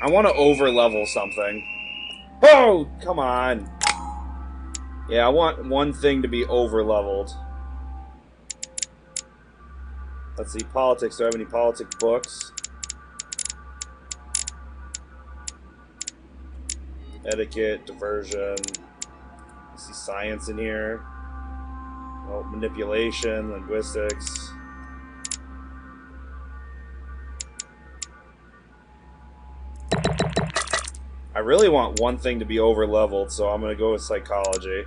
I want to over-level something. Oh, come on. Yeah, I want one thing to be over-leveled. Let's see, politics. Do I have any politics books? Etiquette, diversion. I see science in here. Oh, manipulation, linguistics. I really want one thing to be over-leveled, so I'm going to go with psychology.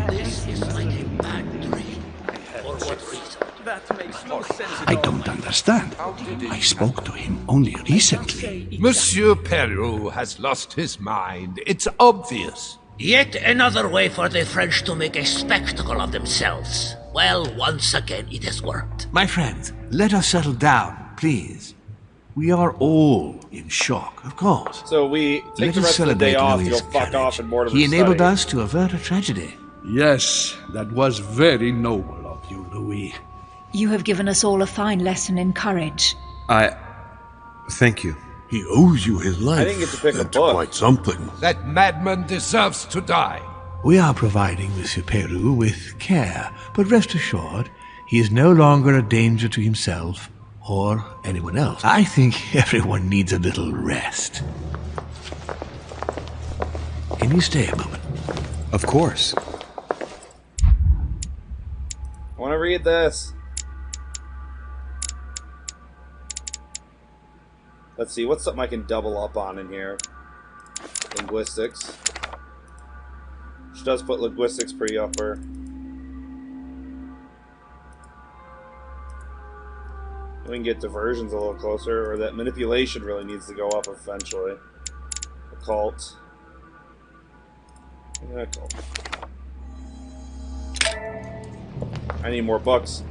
This is like a bad dream. For what reason? That makes no sense at I all. don't understand. I spoke to him only recently. Monsieur Peru has lost his mind. It's obvious. Yet another way for the French to make a spectacle of themselves. Well, once again, it has worked. My friends, let us settle down, please. We are all in shock, of course. So we take Let the us rest of the day celebrate off to go Louis's fuck off courage. and board of He his enabled study. us to avert a tragedy. Yes, that was very noble of you, Louis. You have given us all a fine lesson in courage. Thank you. He owes you his life. I didn't get to pick a That's book. quite something. That madman deserves to die. We are providing Monsieur Peru with care, but rest assured, he is no longer a danger to himself or anyone else. I think everyone needs a little rest. Can you stay a moment? Of course. I want to read this. Let's see, what's something I can double up on in here? Linguistics. She does put linguistics pretty upper. We can get diversions a little closer, or that manipulation really needs to go up eventually. Occult. Yeah, occult. I need more books.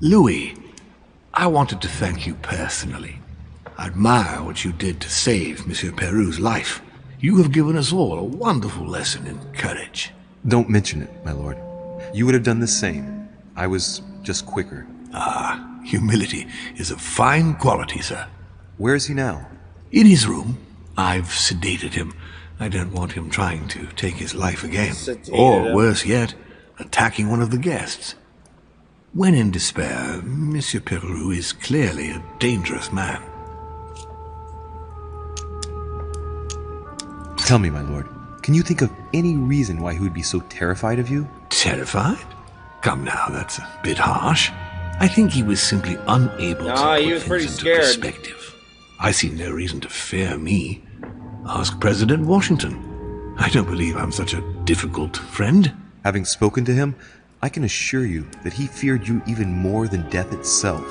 Louis, I wanted to thank you personally. I admire what you did to save Monsieur Peru's life. You have given us all a wonderful lesson in courage. Don't mention it, my lord. You would have done the same. I was just quicker. Ah, humility is a fine quality, sir. Where is he now? In his room. I've sedated him. I don't want him trying to take his life again. Sedated Or, him. worse yet, attacking one of the guests. When in despair, Monsieur Peru is clearly a dangerous man. Tell me, my lord, can you think of any reason why he would be so terrified of you? Terrified? Come now, that's a bit harsh. I think he was simply unable to Nah, put he was things pretty into scared. perspective. I see no reason to fear me. Ask President Washington. I don't believe I'm such a difficult friend. Having spoken to him, I can assure you that he feared you even more than death itself.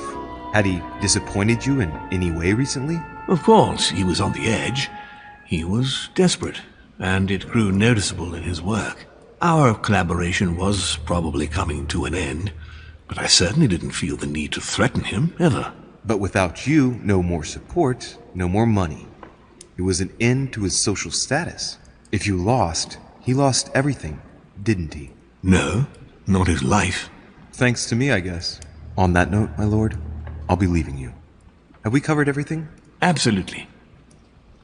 Had he disappointed you in any way recently? Of course, he was on the edge. He was desperate, and it grew noticeable in his work. Our collaboration was probably coming to an end, but I certainly didn't feel the need to threaten him, ever. But without you, no more support, no more money. It was an end to his social status. If you lost, he lost everything, didn't he? No, not his life. Thanks to me, I guess. On that note, my lord, I'll be leaving you. Have we covered everything? Absolutely.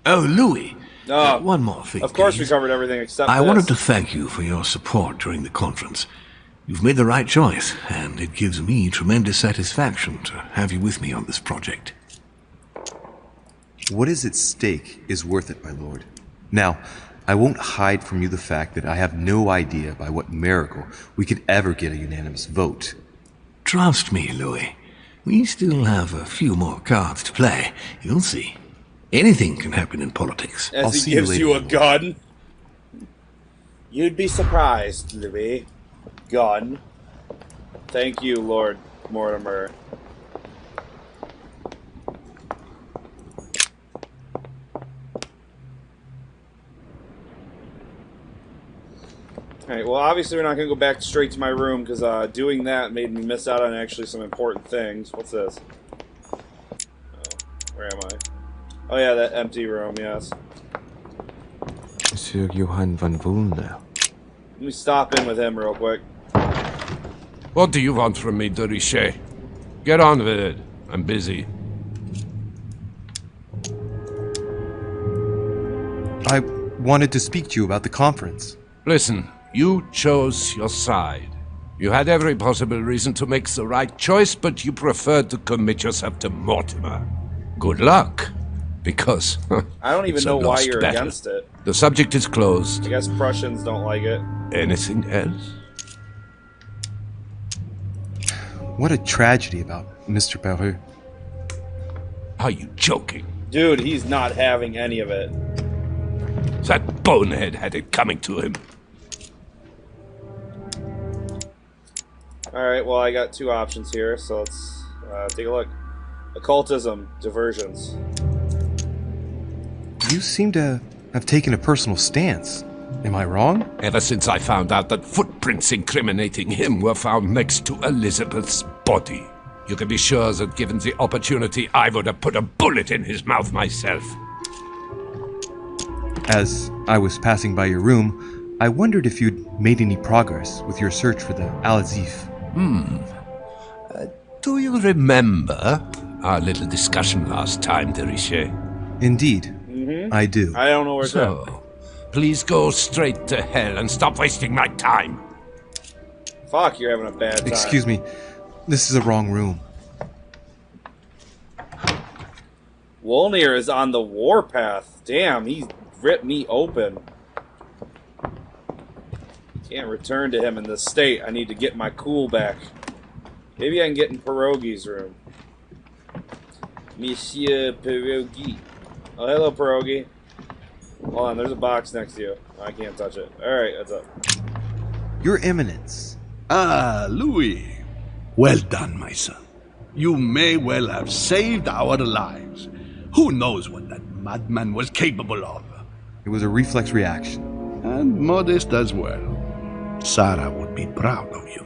Oh, Louis, Oh, one more thing, Of course please. we covered everything except I this. wanted to thank you for your support during the conference. You've made the right choice, and it gives me tremendous satisfaction to have you with me on this project. What is at stake is worth it, my lord. Now, I won't hide from you the fact that I have no idea by what miracle we could ever get a unanimous vote. Trust me, Louis. We still have a few more cards to play. You'll see. Anything can happen in politics. As I'll he see you gives later, you a Lord. gun. You'd be surprised, Louis. Gun. Thank you, Lord Mortimer. Alright, well obviously we're not going to go back straight to my room, because doing that made me miss out on actually some important things. What's this? Oh, where am I? Oh yeah, that empty room, yes. Monsieur Johann van Vulner. Let me stop in with him real quick. What do you want from me, de Richet? Get on with it. I'm busy. I wanted to speak to you about the conference. Listen, you chose your side. You had every possible reason to make the right choice, but you preferred to commit yourself to Mortimer. Good luck, because I don't even it's a know why lost you're battle. against it. The subject is closed. I guess Prussians don't like it. Anything else? What a tragedy about Mr. Peru. Are you joking? Dude, he's not having any of it. That bonehead had it coming to him. Alright, well, I got two options here, so let's take a look. Occultism, diversions. You seem to have taken a personal stance. Am I wrong? Ever since I found out that footprints incriminating him were found next to Elizabeth's body, you can be sure that given the opportunity, I would have put a bullet in his mouth myself. As I was passing by your room, I wondered if you'd made any progress with your search for the Al-Azif. Do you remember our little discussion last time, de Richet? Indeed, I do. I don't know where it's at. So, please go straight to hell and stop wasting my time. Fuck, you're having a bad time. Excuse me, this is the wrong room. Wolnir is on the warpath. Damn, he's ripped me open. Can't return to him in this state. I need to get my cool back. Maybe I can get in Pierogi's room. Monsieur Pierogi. Oh, hello, Pierogi. Hold on, there's a box next to you. I can't touch it. Alright, that's up. Your Eminence. Ah, Louis. Well done, my son. You may well have saved our lives. Who knows what that madman was capable of? It was a reflex reaction. And modest as well. Sarah would be proud of you.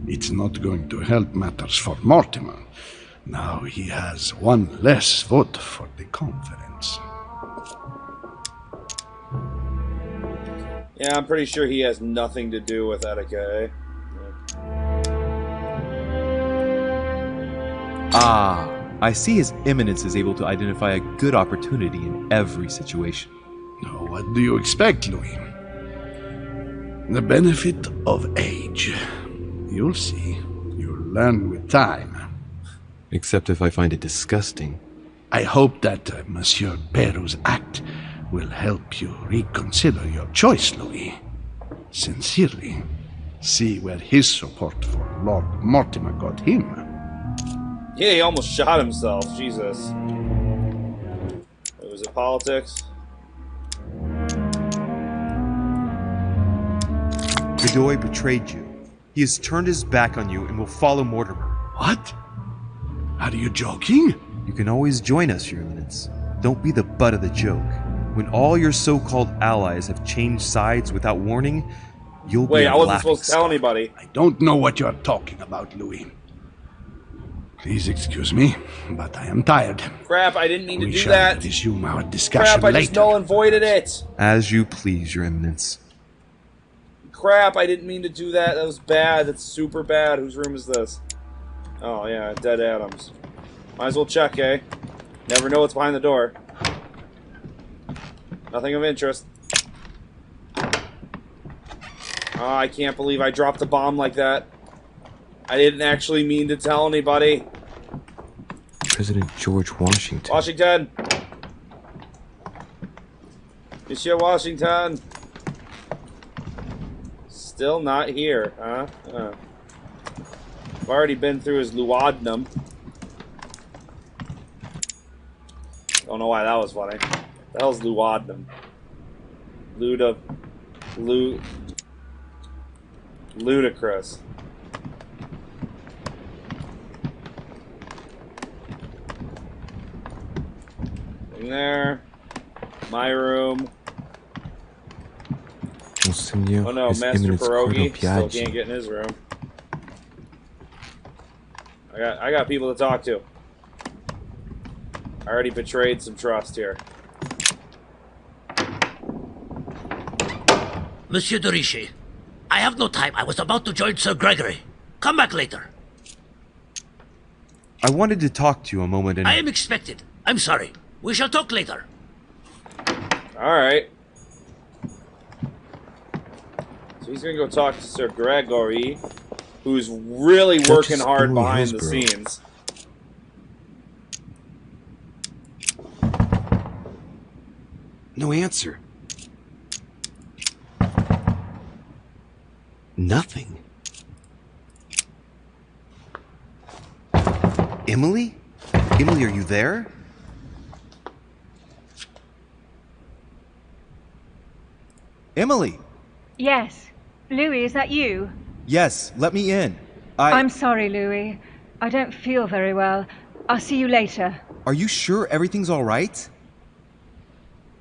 It's not going to help matters for Mortimer. Now he has one less vote for the conference. Yeah, I'm pretty sure he has nothing to do with Etika, eh? Ah, I see His Eminence is able to identify a good opportunity in every situation. Now, what do you expect, Louis? The benefit of age. You'll see. You'll learn with time. Except if I find it disgusting. I hope that Monsieur Peru's act will help you reconsider your choice, Louis. Sincerely. See where his support for Lord Mortimer got him. Yeah, he almost shot himself. Jesus. Was it politics? Godoy betrayed you. He has turned his back on you and will follow Mortimer. What? Are you joking? You can always join us, Your Eminence. Don't be the butt of the joke. When all your so-called allies have changed sides without warning, you'll be Wait, a I wasn't laughing supposed to tell anybody. I don't know what you're talking about, Louis. Please excuse me, but I am tired. Crap, I didn't mean to We do shall that. resume our discussion Crap, I later. just null and voided it. As you please, Your Eminence. Crap, I didn't mean to do that. That was bad. That's super bad. Whose room is this? Oh, yeah, Dead Adams. Might as well check, eh? Never know what's behind the door. Nothing of interest. Oh, I can't believe I dropped a bomb like that. I didn't actually mean to tell anybody. President George Washington. Washington! Monsieur Washington! Still not here, huh? I've already been through his laudanum. Don't know why that was funny. The hell's laudanum? Ludicrous. In there. My room. Monseigneur, Oh no, His Master Eminence Pierogi Cardinal still can't Piaggi. get in his room. I got people to talk to. I already betrayed some trust here. Monsieur de Richet, I have no time. I was about to join Sir Gregory. Come back later. I wanted to talk to you a moment and... I am expected. I'm sorry. We shall talk later. Alright. So he's gonna go talk to Sir Gregory, who's really working hard behind the scenes. No answer. Nothing. Emily? Emily, are you there? Emily! Yes. Louis, is that you? Yes, let me in. I'm sorry, Louis. I don't feel very well. I'll see you later. Are you sure everything's all right?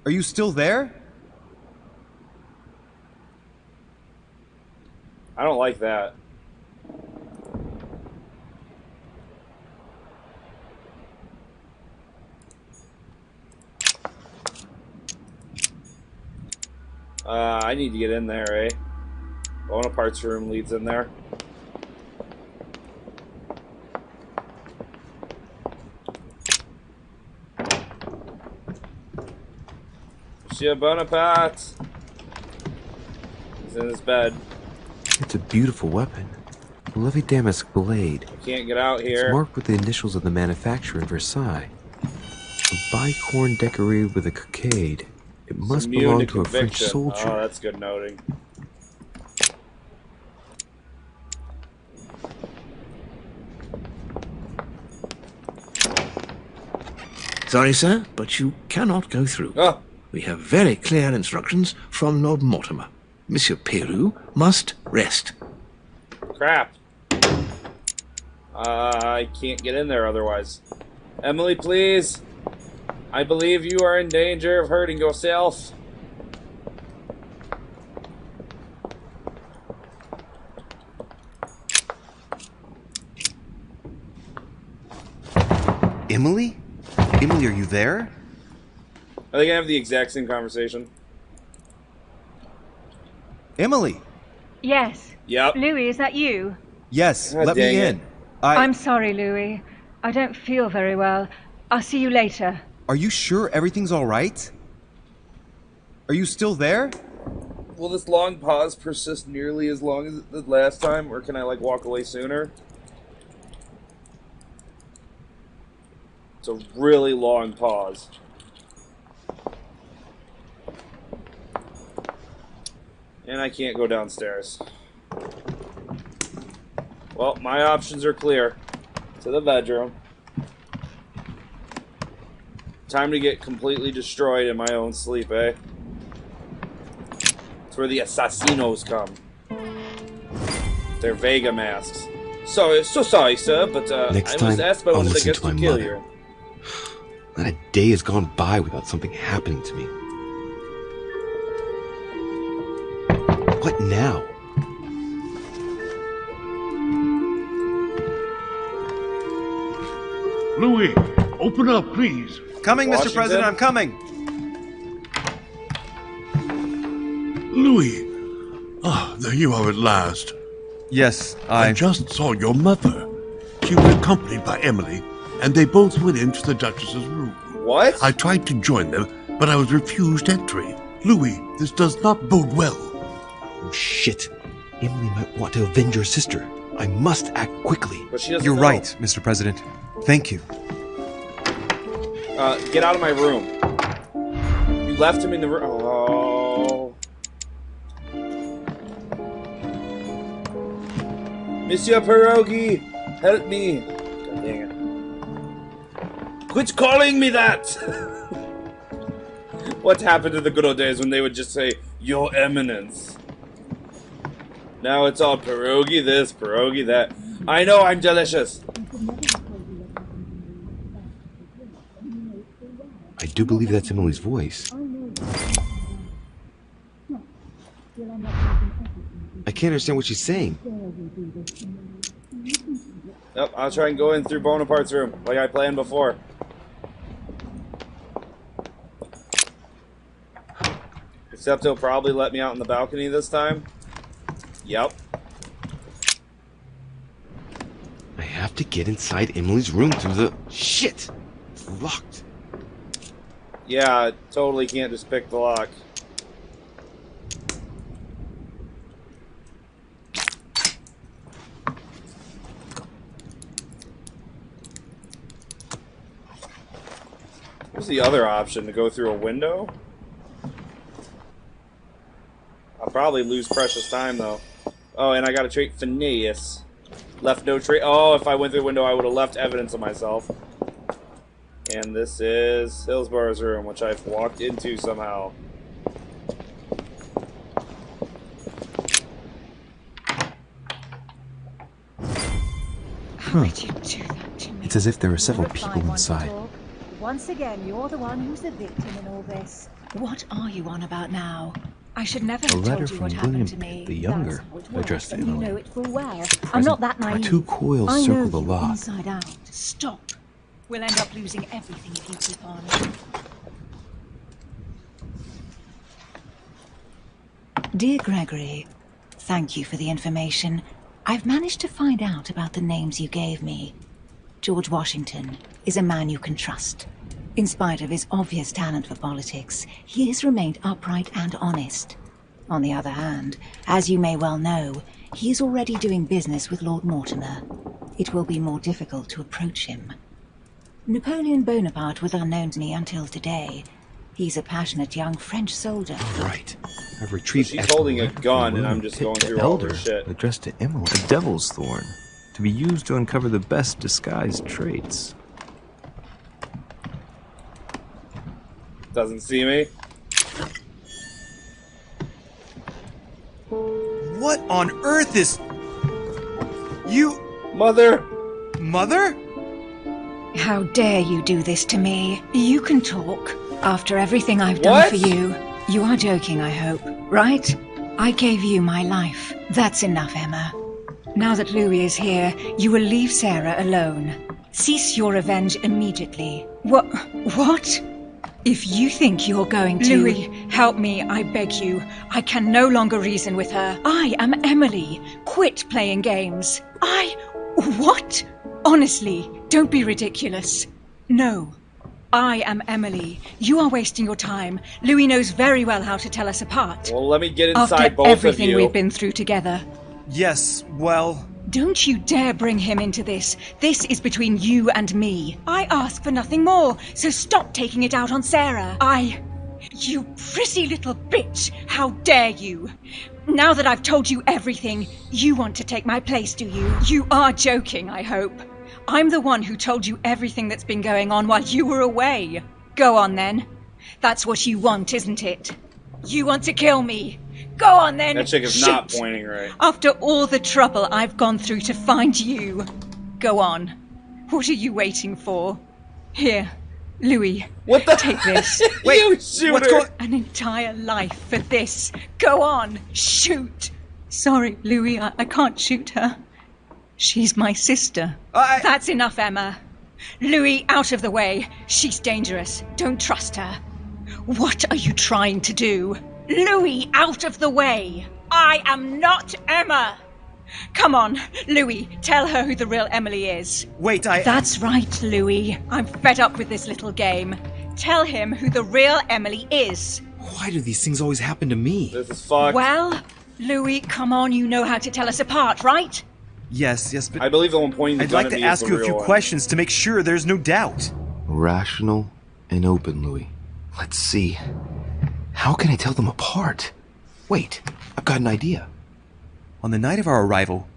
Are you still there? I don't like that. I need to get in there, eh? Bonaparte's room leads in there. Monsieur Bonaparte! He's in his bed. It's a beautiful weapon. A lovely damask blade. I can't get out here. It's marked with the initials of the manufacturer in Versailles. A bicorn decorated with a cockade. It must belong to a French soldier. Oh, that's good noting. Sorry, sir, but you cannot go through. Oh, We have very clear instructions from Lord Mortimer. Monsieur Peru must rest. crap. I can't get in there otherwise. Emily, please. I believe you are in danger of hurting yourself. Emily? Emily, are you there? Are they gonna have the exact same conversation? Emily! Yes. Yep. Louis, is that you? Yes, God let me dang it. in. I'm sorry, Louis. I don't feel very well. I'll see you later. Are you sure everything's all right? Are you still there? Will this long pause persist nearly as long as the last time, or can I, like, walk away sooner? It's a really long pause. And I can't go downstairs. Well, my options are clear. To the bedroom. Time to get completely destroyed in my own sleep, eh? It's where the assassinos come. Their Vega masks. So sorry, sir, but Next I was time, asked by I'll one of the listen guests to to my kill mother. you. Not a day has gone by without something happening to me. What now? Louis, open up, please. Coming, Washington? Mr. President, I'm coming. Louis. Ah, there you are at last. Yes, I just saw your mother. She was accompanied by Emily, and they both went into the Duchess's room. What? I tried to join them, but I was refused entry. Louis, this does not bode well. Oh, shit. Emily might want to avenge her sister. I must act quickly. But she doesn't You're know. right, Mr. President. Thank you. Get out of my room. You left him in the room. Oh. Monsieur Pierogi, help me. God dang it. Quit calling me that! What happened to the good old days when they would just say, Your Eminence? Now it's all pierogi this, pierogi that. I know I'm delicious. I do believe that's Emily's voice. I can't understand what she's saying. Nope, I'll try and go in through Bonaparte's room, like I planned Except he'll probably let me out on the balcony this time. Yep. I have to get inside Emily's room through the... Shit! It's locked. Yeah, totally can't just pick the lock. What's the other option? To go through a window? I'll probably lose precious time, though. Oh, and I got a trait Phineas. Left no trait. Oh, if I went through the window, I would have left evidence of myself. And this is Hillsborough's room, which I've walked into somehow. How did you do that to me? It's as if there are several Reply people once inside. at all. Once again, you're the one who's the victim in all this. What are you on about now? I should never A have letter told you from what William happened to me. the Younger, That's how it works, addressed to and you Emily. know it full well. I'm not that naive. Two coils I know circle the you lock. inside out. Stop. We'll end up losing everything if you keep on. Dear Gregory, thank you for the information. I've managed to find out about the names you gave me. George Washington is a man you can trust. In spite of his obvious talent for politics, he has remained upright and honest. On the other hand, as you may well know, he is already doing business with Lord Mortimer. It will be more difficult to approach him. Napoleon Bonaparte was unknown to me until today. He's a passionate young French soldier. Right. I've retrieved. So she's holding a letter from gun, and William I'm just Pitt going the through all her Elder, shit. addressed to Emily. A devil's thorn, to be used to uncover the best disguised traits. Doesn't see me. What on earth is... You... Mother! Mother? How dare you do this to me? You can talk. After everything I've done What? for you. You are joking, I hope. Right? I gave you my life. That's enough, Emma. Now that Louis is here, you will leave Sarah alone. Cease your revenge immediately. What? If you think you're going to... Louis, help me, I beg you. I can no longer reason with her. I am Emily. Quit playing games. What? Honestly, don't be ridiculous. No. I am Emily. You are wasting your time. Louis knows very well how to tell us apart. Well, let me get inside After both of everything you. we've been through together. Yes, well... Don't you dare bring him into this. This is between you and me. I ask for nothing more, so stop taking it out on Sarah. You pretty little bitch! How dare you! Now that I've told you everything, you want to take my place, do you? You are joking, I hope. I'm the one who told you everything that's been going on while you were away. Go on, then. That's what you want, isn't it? You want to kill me. Go on, then. That chick is Shoot. not pointing right. After all the trouble I've gone through to find you. Go on. What are you waiting for? Here, Louis. What the? Take this. Wait, You shoot what's her. going... An entire life for this. Go on. Shoot. Sorry, Louis, I can't shoot her. She's my sister. That's enough, Emma. Louis, out of the way. She's dangerous. Don't trust her. What are you trying to do? Louis, out of the way! I am not Emma! Come on, Louis, tell her who the real Emily is. Wait, That's right, Louis. I'm fed up with this little game. Tell him who the real Emily is. Why do these things always happen to me? This is fucked. Well, Louis, come on, you know how to tell us apart, right? Yes, but... I believe the one pointing the I'd gun like at to me ask is you the a few real one. questions to make sure there's no doubt. Rational and open, Louis. Let's see. How can I tell them apart? Wait, I've got an idea. On the night of our arrival...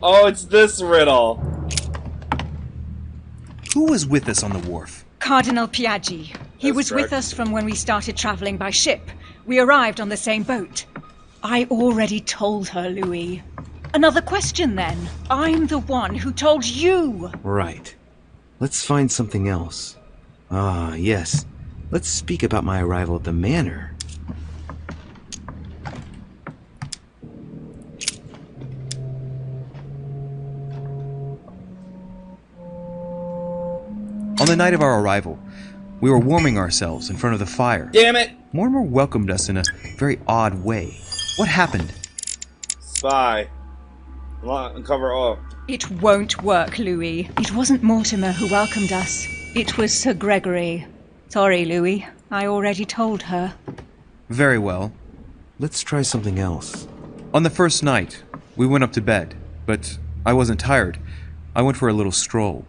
Oh, it's this riddle. Who was with us on the wharf? Cardinal Piaggi. He That's was with correct. us from when we started traveling by ship. We arrived on the same boat. I already told her, Louis. Another question, then. I'm the one who told you. Right. Let's find something else. Ah, yes. Let's speak about my arrival at the manor. On the night of our arrival, We were warming ourselves in front of the fire. Damn it! Mortimer welcomed us in a very odd way. What happened? Spy. Uncover all. It won't work, Louis. It wasn't Mortimer who welcomed us. It was Sir Gregory. Sorry, Louis. I already told her. Very well. Let's try something else. On the first night, we went up to bed, but I wasn't tired. I went for a little stroll.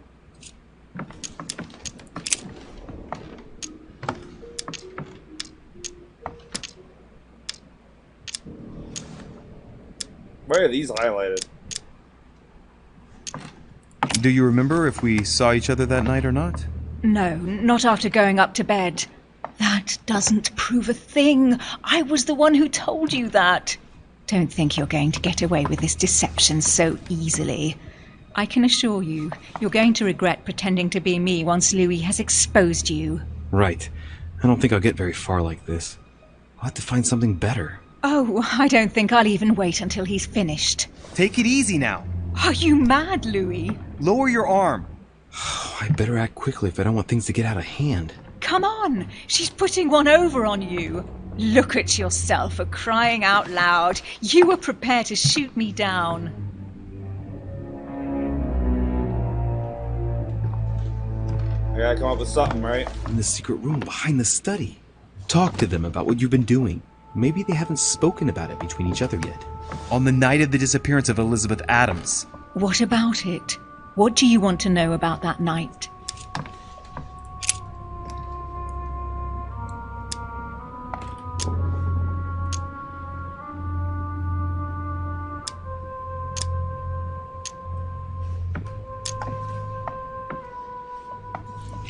Why are these highlighted? Do you remember if we saw each other that night or not? No, not after going up to bed. That doesn't prove a thing. I was the one who told you that. Don't think you're going to get away with this deception so easily. I can assure you, you're going to regret pretending to be me once Louis has exposed you. Right. I don't think I'll get very far like this. I'll have to find something better. Oh, I don't think I'll even wait until he's finished. Take it easy now. Are you mad, Louis? Lower your arm. I better act quickly if I don't want things to get out of hand. Come on, she's putting one over on you. Look at yourself for crying out loud. You were prepared to shoot me down. I gotta come up with something, right? In the secret room behind the study. Talk to them about what you've been doing. Maybe they haven't spoken about it between each other yet. On the night of the disappearance of Elizabeth Adams. What about it? What do you want to know about that night?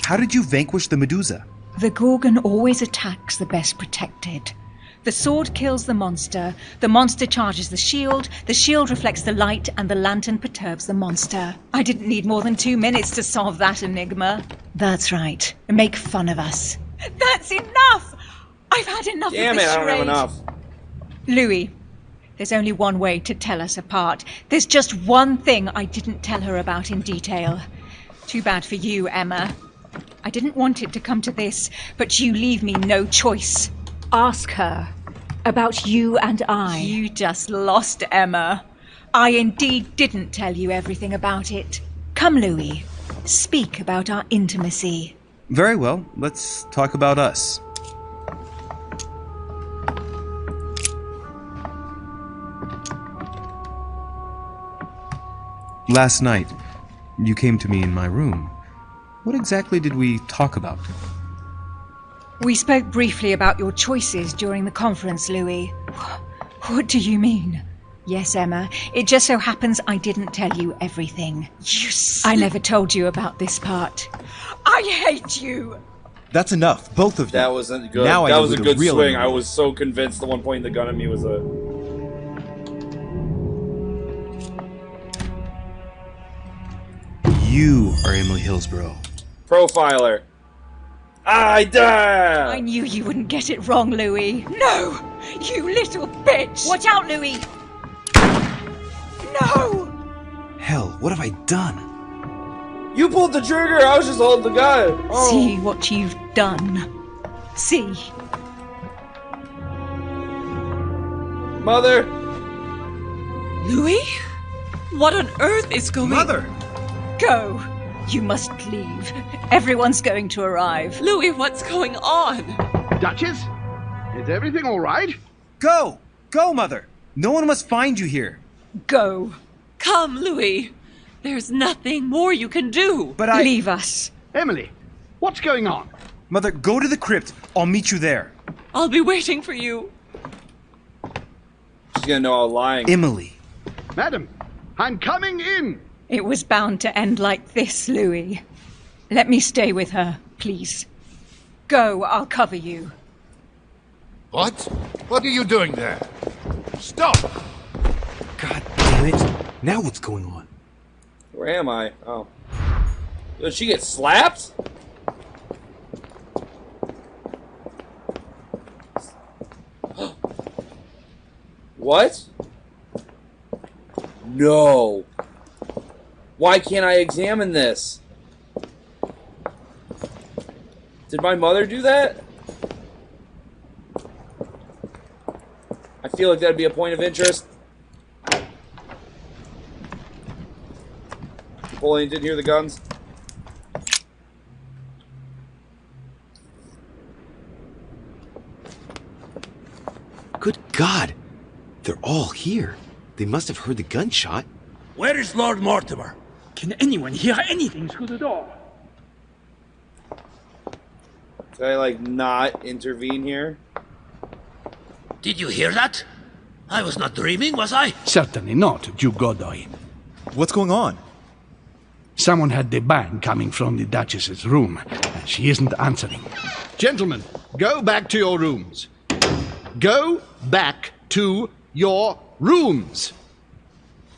How did you vanquish the Medusa? The Gorgon always attacks the best protected. The sword kills the monster charges the shield reflects the light, and the lantern perturbs the monster. I didn't need more than 2 minutes to solve that enigma. That's right. Make fun of us. That's enough! I've had enough Damn of this it, I don't have charade. enough. Louis, there's only one way to tell us apart. There's just one thing I didn't tell her about in detail. Too bad for you, Emma. I didn't want it to come to this, but you leave me no choice. Ask her about you and I. You just lost, Emma. I indeed didn't tell you everything about it. Come, Louis. Speak about our intimacy. Very well, let's talk about us. Last night, you came to me in my room. What exactly did we talk about? We spoke briefly about your choices during the conference, Louis. What do you mean? Yes, Emma. It just so happens I didn't tell you everything. I never told you about this part. I hate you! That's enough, both of you. That wasn't good. Now I that know was a who the good real swing. enemy I was so convinced the one pointing the gun at me was a... You are Emily Hillsborough. Profiler. I die! I knew you wouldn't get it wrong, Louis. No! You little bitch! Watch out, Louis! No! Hell, what have I done? You pulled the trigger! I was just holding the gun! Oh. See what you've done. See. Mother! Louis? What on earth is going... Mother! Go. You must leave. Everyone's going to arrive. Louis, what's going on? Duchess? Is everything all right? Go! Go, Mother! No one must find you here. Go. Come, Louis. There's nothing more you can do. But I... Leave us. Emily, what's going on? Mother, go to the crypt. I'll meet you there. I'll be waiting for you. She's gonna know I'm lying. Emily. Madam, I'm coming in. It was bound to end like this, Louis. Let me stay with her, please. Go, I'll cover you. What? What are you doing there? Stop! God damn it. Now what's going on? Where am I? Oh. Did she get slapped? What? No. Why can't I examine this? Did my mother do that? I feel like that'd be a point of interest. Napoleon didn't hear the guns. Good God! They're all here. They must have heard the gunshot. Where is Lord Mortimer? Can anyone hear anything through the door? Can I, like, not intervene here? Did you hear that? I was not dreaming, was I? Certainly not, Duke Godoy. What's going on? Someone had the bang coming from the Duchess's room, and she isn't answering. Gentlemen, go back to your rooms. Go back to your rooms.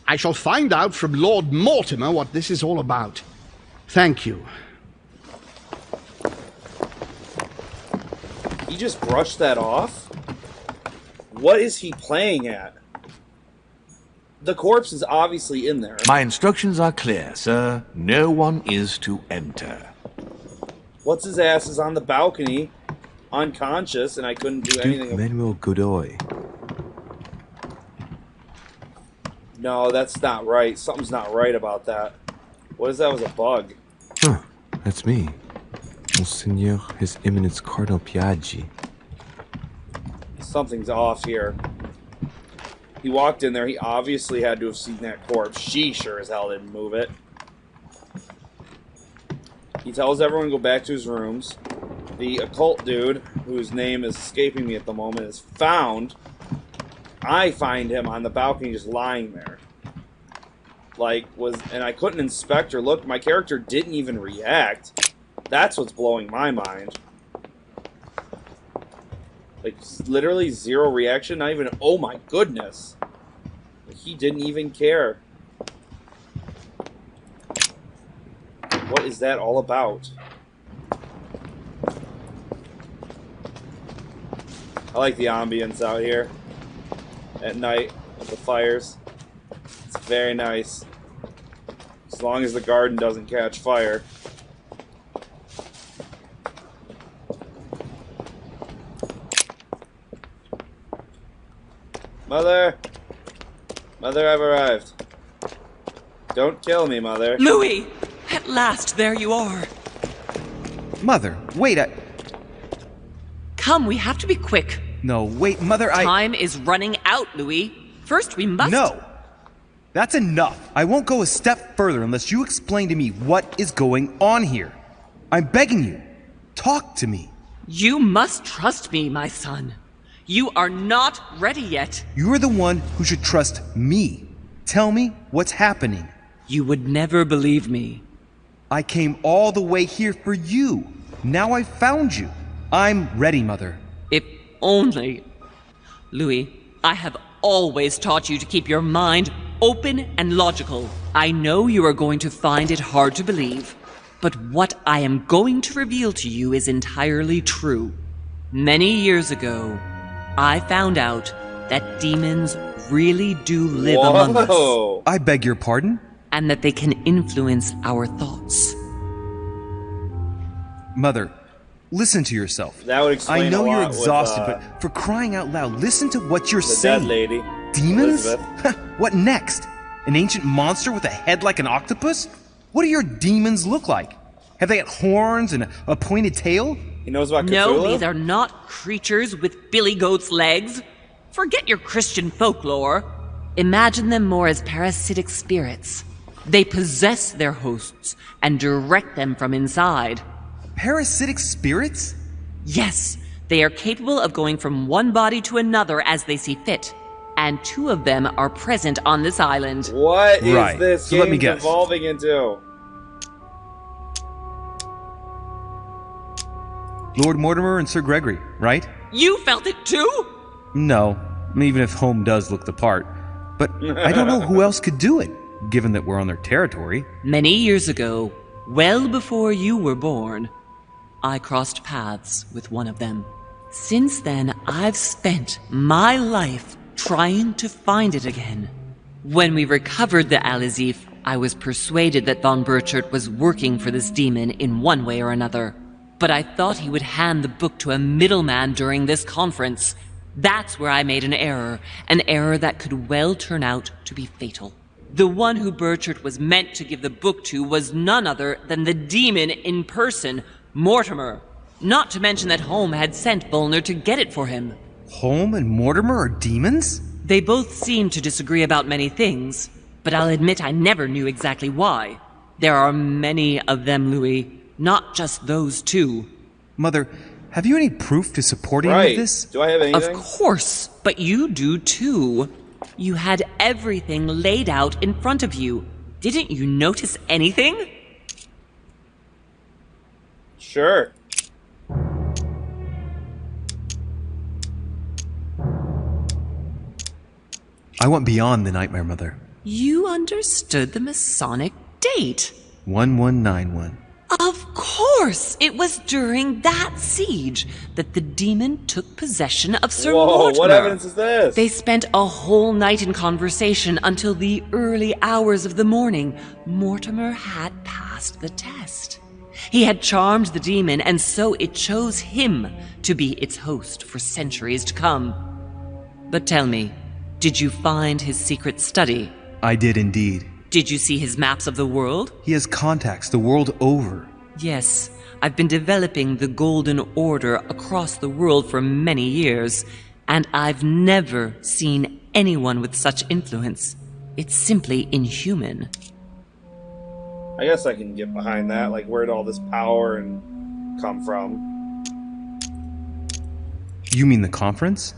I shall find out from Lord Mortimer what this is all about. Thank you. He just brushed that off? What is he playing at? The corpse is obviously in there. My instructions are clear, sir. No one is to enter. What's his ass is on the balcony, unconscious, and I couldn't do anything. Manuel Godoy. No, that's not right. Something's not right about that. What if that was a bug? Huh, that's me. Monseigneur, His Eminence Cardinal Piaggi. Something's off here. He walked in there, he obviously had to have seen that corpse. She sure as hell didn't move it. He tells everyone to go back to his rooms. The occult dude, whose name is escaping me at the moment, is found. I find him on the balcony just lying there. And I couldn't inspect or look. My character didn't even react. That's what's blowing my mind. Like, literally zero reaction, not even, oh my goodness. He didn't even care. What is that all about? I like the ambience out here at night with the fires. It's very nice. As long as the garden doesn't catch fire. Mother! Mother, I've arrived. Don't kill me, Mother. Louis! At last, there you are. Mother, wait, Come, we have to be quick. No, wait, Mother, Time is running out, Louis. First, we must... No! That's enough. I won't go a step further unless you explain to me what is going on here. I'm begging you. Talk to me. You must trust me, my son. You are not ready yet. You're the one who should trust me. Tell me what's happening. You would never believe me. I came all the way here for you. Now I've found you. I'm ready, Mother. If only... Louis, I have always taught you to keep your mind open and logical. I know you are going to find it hard to believe, but what I am going to reveal to you is entirely true. Many years ago, I found out that demons really do live among us. I beg your pardon? And that they can influence our thoughts. Mother, listen to yourself. That would explain I know a lot you're exhausted, with, but for crying out loud, listen to what you're the saying. dead lady. Demons? Elizabeth. What next? An ancient monster with a head like an octopus? What do your demons look like? Have they got horns and a pointed tail? He knows about Cthulhu? No, these are not creatures with billy goat's legs. Forget your Christian folklore. Imagine them more as parasitic spirits. They possess their hosts and direct them from inside. Parasitic spirits? Yes, they are capable of going from one body to another as they see fit. And 2 of them are present on this island. What is this So game let me guess. evolving into? Lord Mortimer and Sir Gregory, right? You felt it too? No, even if Home does look the part. But I don't know who else could do it, given that we're on their territory. Many years ago, well before you were born, I crossed paths with one of them. Since then, I've spent my life trying to find it again. When we recovered the Alizif, I was persuaded that Von Burchard was working for this demon in one way or another. But I thought he would hand the book to a middleman during this conference. That's where I made an error that could well turn out to be fatal. The one who Burchard was meant to give the book to was none other than the demon in person, Mortimer. Not to mention that Holm had sent Volner to get it for him. Holm and Mortimer are demons? They both seem to disagree about many things, but I'll admit I never knew exactly why. There are many of them, Louis, not just those two. Mother, have you any proof to support any of this? Do I have anything? Of course, but you do too. You had everything laid out in front of you. Didn't you notice anything? Sure. I went beyond the nightmare, Mother. You understood the Masonic date. 1191. Of course! It was during that siege that the demon took possession of Sir Mortimer. What evidence is this? They spent a whole night in conversation until the early hours of the morning. Mortimer had passed the test. He had charmed the demon, and so it chose him to be its host for centuries to come. But tell me, did you find his secret study? I did indeed. Did you see his maps of the world? He has contacts the world over. Yes, I've been developing the Golden Order across the world for many years, and I've never seen anyone with such influence. It's simply inhuman. I guess I can get behind that. Like, where'd all this power and come from? You mean the conference?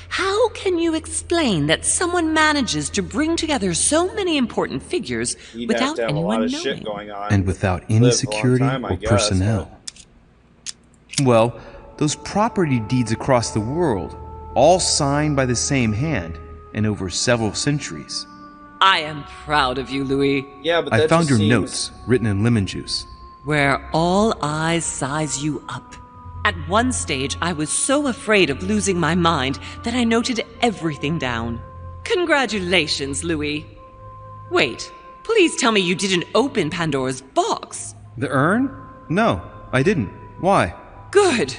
How can you explain that someone manages to bring together so many important figures You'd without have to have anyone a lot of knowing? shit going on. And without any Live a long security time, I or guess, personnel. Well, those property deeds across the world, all signed by the same hand, and over several centuries. I am proud of you, Louis. Yeah, but I that found just your seems... notes written in lemon juice. Where all eyes size you up. At one stage, I was so afraid of losing my mind that I noted everything down. Congratulations, Louis. Wait, please tell me you didn't open Pandora's box. The urn? No, I didn't. Why? Good.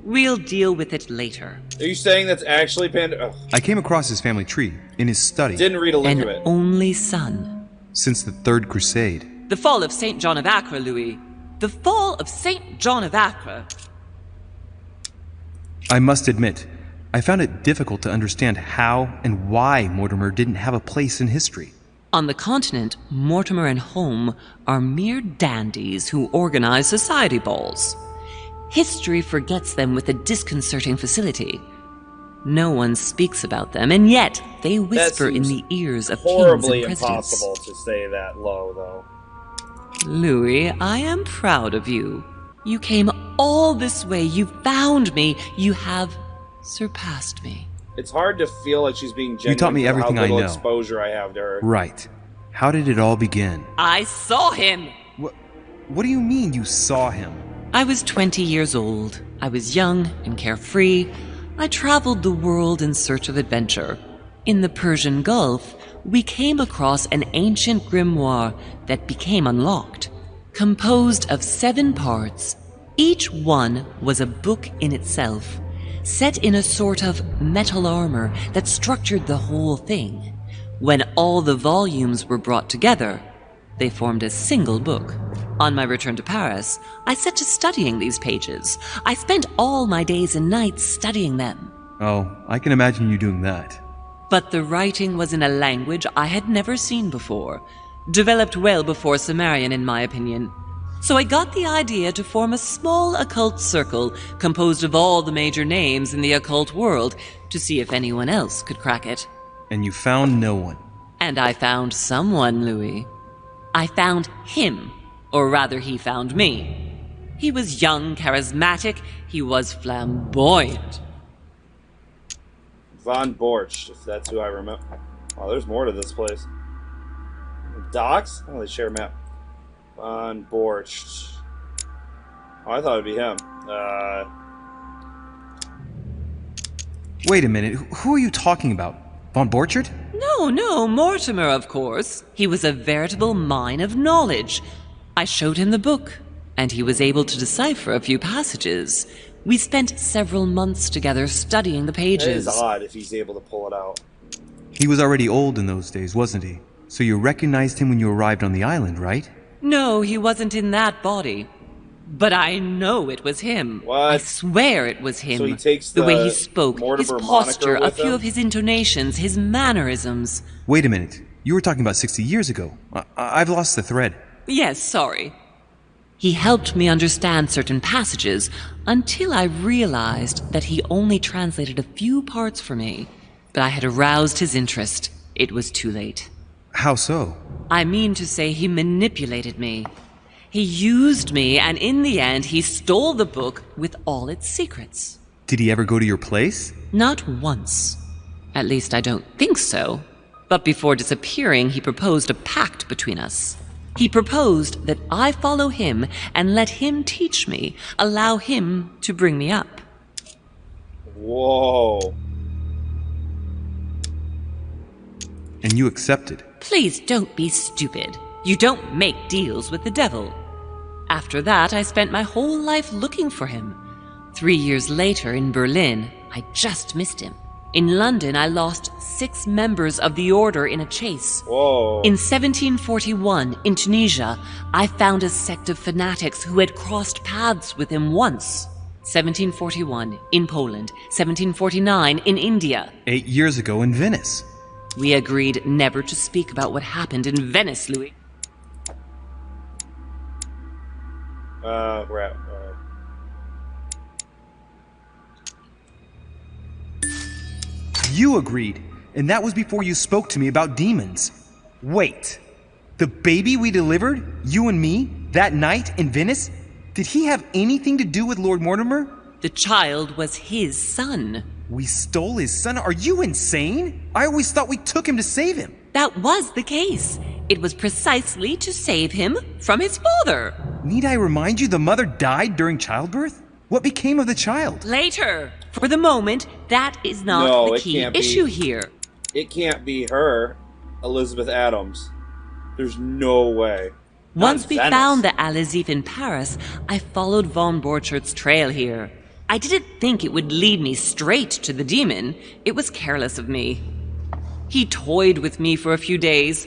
We'll deal with it later. Are you saying that's actually Pandora? I came across his family tree in his study. Didn't read a lick An of it. only son. Since the Third Crusade. The fall of St. John of Acre, Louis. The fall of St. John of Acre. I must admit, I found it difficult to understand how and why Mortimer didn't have a place in history. On the continent, Mortimer and Holm are mere dandies who organize society balls. History forgets them with a disconcerting facility. No one speaks about them, and yet they whisper in the ears of kings and Horribly presidents. impossible to stay that low, though. Louis, I am proud of you. You came all this way. You found me. You have surpassed me. It's hard to feel like she's being genuine. You taught me for everything how little I know. exposure I have to her. Right. How did it all begin? I saw him. What do you mean you saw him? I was 20 years old. I was young and carefree. I traveled the world in search of adventure. In the Persian Gulf, we came across an ancient grimoire that became unlocked. Composed of 7 parts, each one was a book in itself, set in a sort of metal armor that structured the whole thing. When all the volumes were brought together, they formed a single book. On my return to Paris, I set to studying these pages. I spent all my days and nights studying them. Oh, I can imagine you doing that. But the writing was in a language I had never seen before, developed well before Sumerian, in my opinion. So I got the idea to form a small occult circle composed of all the major names in the occult world to see if anyone else could crack it. And you found no one. And I found someone, Louis. I found him, or rather he found me. He was young, charismatic, he was flamboyant. Von Borch, if that's who I remember. Oh, there's more to this place. Docks? Oh, they share a map. Von Borch. Oh, I thought it'd be him. Wait a minute, who are you talking about? Von Borchard? No, Mortimer, of course. He was a veritable mine of knowledge. I showed him the book, and he was able to decipher a few passages. We spent several months together studying the It pages. is odd if he's able to pull it out. He was already old in those days, wasn't he? So you recognized him when you arrived on the island, right? No, he wasn't in that body. But I know it was him. What? I swear it was him. So he takes the way the he spoke, Mortimer his posture, moniker a with few him? of his intonations, his mannerisms. Wait a minute. You were talking about 60 years ago. I've lost the thread. Yes, sorry. He helped me understand certain passages until I realized that he only translated a few parts for me. But I had aroused his interest. It was too late. How so? I mean to say he manipulated me. He used me, and in the end, he stole the book with all its secrets. Did he ever go to your place? Not once. At least I don't think so. But before disappearing, he proposed a pact between us. He proposed that I follow him and let him teach me, allow him to bring me up. Whoa. And you accepted? Please don't be stupid. You don't make deals with the devil. After that, I spent my whole life looking for him. 3 years later, in Berlin, I just missed him. In London, I lost 6 members of the order in a chase. Whoa. In 1741, in Tunisia, I found a sect of fanatics who had crossed paths with him once. 1741, in Poland. 1749, in India. 8 years ago in Venice. We agreed never to speak about what happened in Venice, Louis. Right. You agreed, and that was before you spoke to me about demons. Wait, the baby we delivered, you and me, that night in Venice, did he have anything to do with Lord Mortimer? The child was his son. We stole his son? Are you insane? I always thought we took him to save him. That was the case. It was precisely to save him from his father. Need I remind you the mother died during childbirth? What became of the child? Later. For the moment, that is not No, the it key can't be. issue here. It can't be her, Elizabeth Adams. There's no way. Not Once in we Venice. found the Al-Azif in Paris, I followed von Borchardt's trail here. I didn't think it would lead me straight to the demon. It was careless of me. He toyed with me for a few days,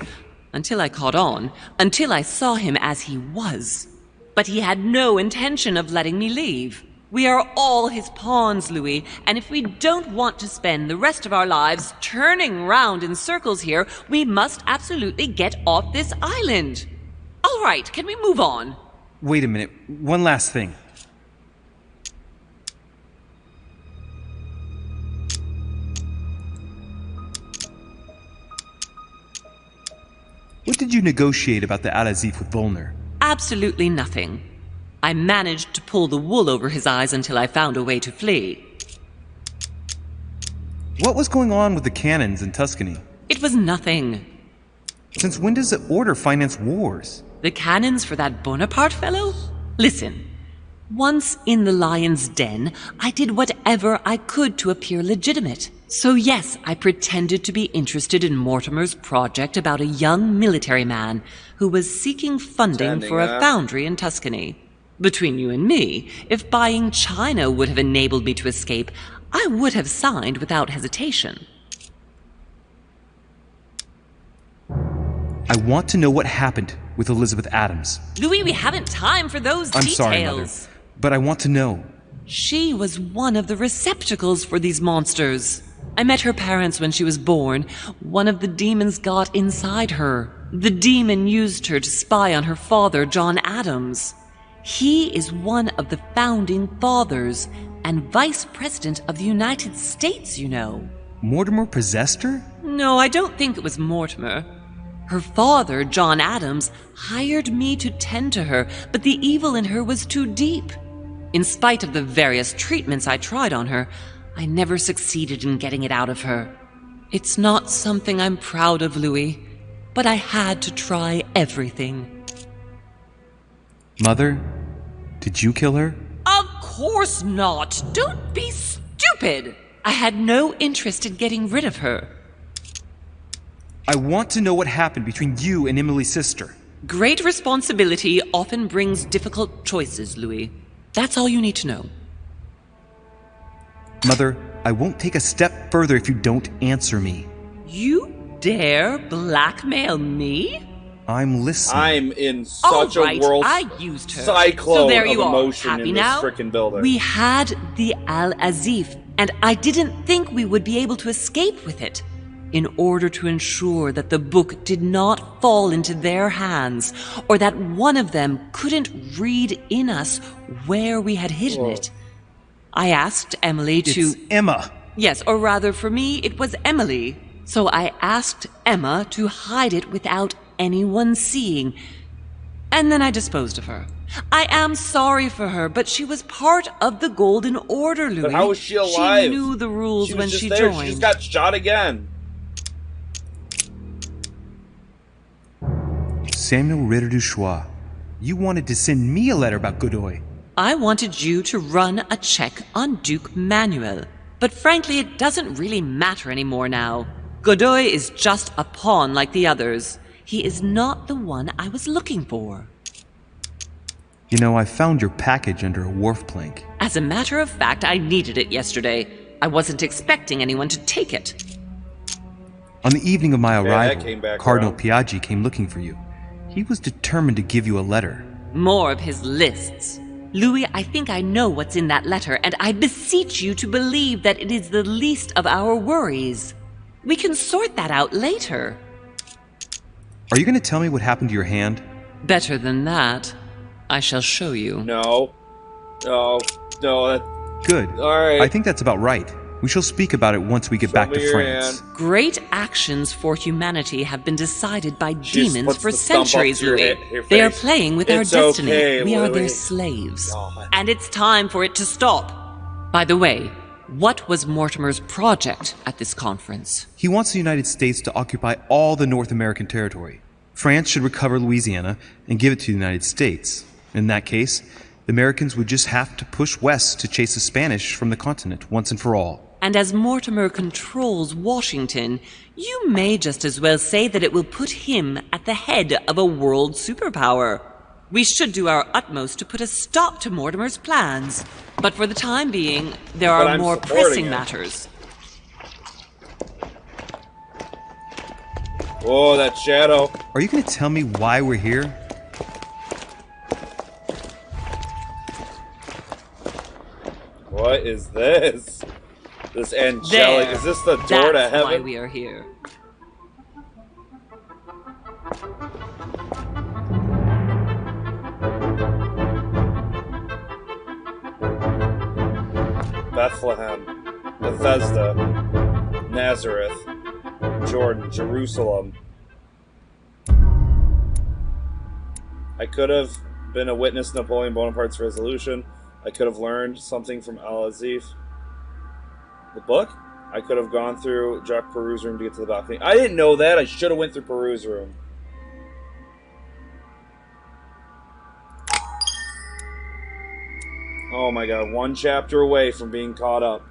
until I caught on, until I saw him as he was. But he had no intention of letting me leave. We are all his pawns, Louis, and if we don't want to spend the rest of our lives turning round in circles here, we must absolutely get off this island. All right, can we move on? Wait a minute, one last thing. What did you negotiate about the Al-Azif with Volner? Absolutely nothing. I managed to pull the wool over his eyes until I found a way to flee. What was going on with the cannons in Tuscany? It was nothing. Since when does the Order finance wars? The cannons for that Bonaparte fellow? Listen, once in the lion's den, I did whatever I could to appear legitimate. So yes, I pretended to be interested in Mortimer's project about a young military man who was seeking funding for a foundry in Tuscany. Between you and me, if buying China would have enabled me to escape, I would have signed without hesitation. I want to know what happened with Elizabeth Adams. Louis, we haven't time for those I'm details. sorry, Mother, but I want to know. She was one of the receptacles for these monsters. I met her parents when she was born. One of the demons got inside her. The demon used her to spy on her father, John Adams. He is one of the founding fathers and vice president of the United States, you know. Mortimer possessed her? No, I don't think it was Mortimer. Her father, John Adams, hired me to tend to her, but the evil in her was too deep. In spite of the various treatments I tried on her, I never succeeded in getting it out of her. It's not something I'm proud of, Louis, but I had to try everything. Mother, did you kill her? Of course not! Don't be stupid! I had no interest in getting rid of her. I want to know what happened between you and Emily's sister. Great responsibility often brings difficult choices, Louis. That's all you need to know. Mother, I won't take a step further if you don't answer me. You dare blackmail me? I'm listening. I'm in such All right, a world I used her. cyclone So there of you are. emotion Happy in this now? frickin' building. We had the Al-Azif, and I didn't think we would be able to escape with it. In order to ensure that the book did not fall into their hands, or that one of them couldn't read in us where we had hidden it, I asked Emily to... It's Emma. Yes, or rather for me, it was Emily. So I asked Emma to hide it without anyone seeing. And then I disposed of her. I am sorry for her, but she was part of the Golden Order, Louis. But how was she alive? She knew the rules when she there. joined. She just got shot again. Samuel Ritter du Choix, you wanted to send me a letter about Godoy. I wanted you to run a check on Duke Manuel. But frankly, it doesn't really matter anymore now. Godoy is just a pawn like the others. He is not the one I was looking for. You know, I found your package under a wharf plank. As a matter of fact, I needed it yesterday. I wasn't expecting anyone to take it. On the evening of my arrival, came back Cardinal around. Piaggi came looking for you. He was determined to give you a letter. More of his lists. Louis, I think I know what's in that letter, and I beseech you to believe that it is the least of our worries. We can sort that out later. Are you going to tell me what happened to your hand? Better than that. I shall show you. No. No. No. Good. All right. I think that's about right. We shall speak about it once we get Show back me to your France. hand. Great actions for humanity have been decided by She just demons puts for the stump up centuries, to your Louis. your They are face. playing with our It's destiny. okay, We are Louis. their slaves. God. And it's time for it to stop. By the way, what was Mortimer's project at this conference? He wants the United States to occupy all the North American territory. France should recover Louisiana and give it to the United States. In that case, the Americans would just have to push west to chase the Spanish from the continent once and for all. And as Mortimer controls Washington, you may just as well say that it will put him at the head of a world superpower. We should do our utmost to put a stop to Mortimer's plans. But for the time being, there But are I'm more supporting pressing it. matters. Oh, that shadow. Are you going to tell me why we're here? What is this? This angelic. There. Is this the door to That's why heaven? we are here. Bethlehem, Bethesda, Nazareth, Jordan, Jerusalem. I could have been a witness to Napoleon Bonaparte's resolution. I could have learned something from Al-Azif. The book? I could have gone through Jacques Perou's room to get to the balcony. I didn't know that. I should have went through Perou's room. Oh my god, one chapter away from being caught up.